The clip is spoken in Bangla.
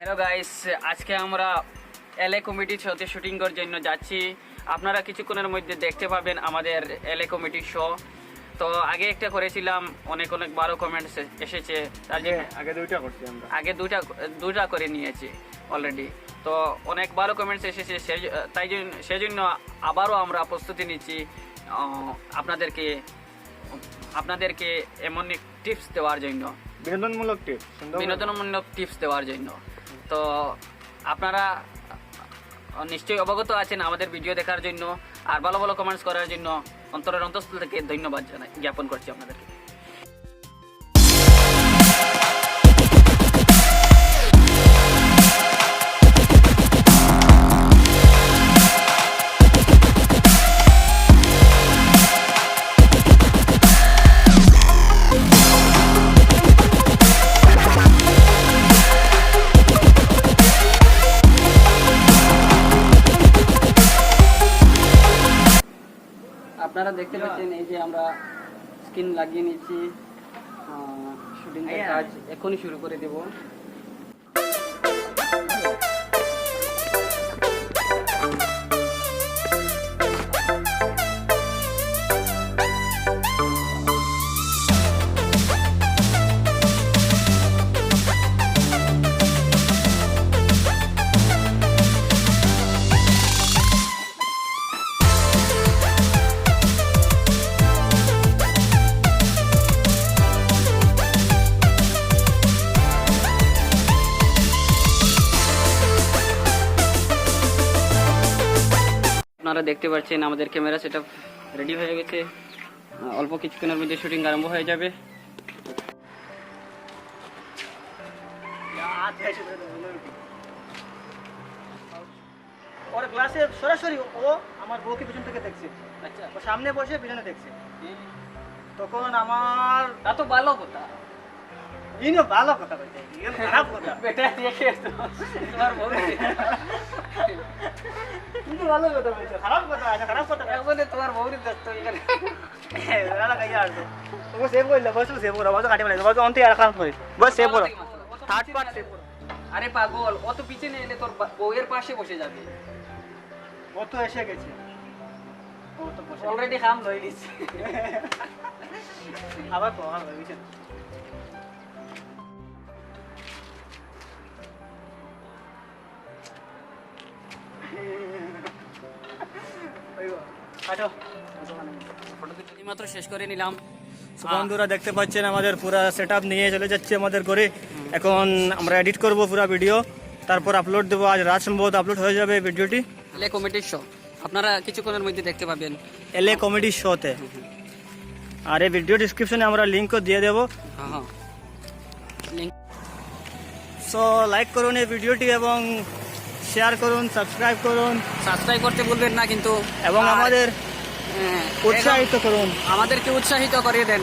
হ্যালো গাইস, আজকে আমরা এলএ কমিটির সাথে শুটিং করার জন্য যাচ্ছি। আপনারা কিছুক্ষণের মধ্যে দেখতে পাবেন আমাদের এলএ কমিটির শো। তো আগে একটা করেছিলাম, অনেক ভালো কমেন্টস এসেছে। আগে দুইটা করে নিয়েছি অলরেডি। তো অনেক ভালো কমেন্টস এসেছে, সেজন্য আবারও আমরা প্রস্তুতি নিচ্ছি আপনাদেরকে এমন টিপস দেওয়ার জন্য, বিনোদনমূলক টিপস দেওয়ার জন্য। তো আপনারা নিশ্চয়ই অবগত আছেন আমাদের ভিডিও দেখার জন্য আর ভালো ভালো কমেন্টস করার জন্য। অন্তরের অন্তঃস্থল থেকে ধন্যবাদ জ্ঞাপন করছি আপনাদেরকে। আপনারা দেখতে পাচ্ছেন, এই যে আমরা স্ক্রিন লাগিয়ে নিচ্ছি। শুটিং এর কাজ এখনই শুরু করে দেব। আপনারা দেখতে পাচ্ছেন আমাদের ক্যামেরা সেটআপ রেডি হয়ে গেছে। অল্প কিছুক্ষণের মধ্যে শুটিং আরম্ভ হয়ে যাবে। ওর ক্লাসে সরাসরি ও আমার বউকে পিছন থেকে দেখছে। আচ্ছা, ও সামনে বসে পিছনে দেখছে। তখন আমার তা তো ভালো কথা, ইনো ভালো কথা বলছে, ইনো খারাপ কথা। বেটা দেখে তো তোমার বউ ইনো ভালো কথা বলছে, খারাপ কথা আছে, খারাপ কথা। একবারে তোমার বউর দেখতো এখানে। এরা কাইয়া আসবে। ও সেভ কইলা, বস সেভ করো, বস কাটে মানে, বস অন্তে আর খারাপ করে। বস সেভ করো। থার্ড পার্ট সেভ করো। আরে পাগল, অত পিছনে এলে তোর বউয়ের পাশে বসে যাবে। ও তো এসে গেছে। ও তো বসে অলরেডি কাম লই লিছি। আবার তো আমার ভাবিছে। মাত্র শেষ করে নিলাম। বন্ধুরা দেখতে পাচ্ছেন আমাদের পুরা সেটআপ নিয়ে চলে যাচ্ছে আমাদের ঘরে। এখন আমরা এডিট করব পুরা ভিডিও, তারপর আপলোড দেবো। আজ রাত সম্ভবত আপলোড হয়ে যাবে ভিডিওটি। এলএ কমিটির শো আপনারা কিছুক্ষণের মধ্যে দেখতে পাবেন এলএ কমেডি শোতে। আর এই ভিডিও ডিসক্রিপশনে আমরা লিঙ্কও দিয়ে দেবো। হ্যাঁ, লিংক। সো লাইক করুন এই ভিডিওটি এবং শেয়ার করুন, সাবস্ক্রাইব করুন, সাবস্ক্রাইব করতে ভুলবেন না কিন্তু। এবং আমাদের হ্যাঁ, উৎসাহিত করুন। আমাদেরকে উৎসাহিত করে দেন।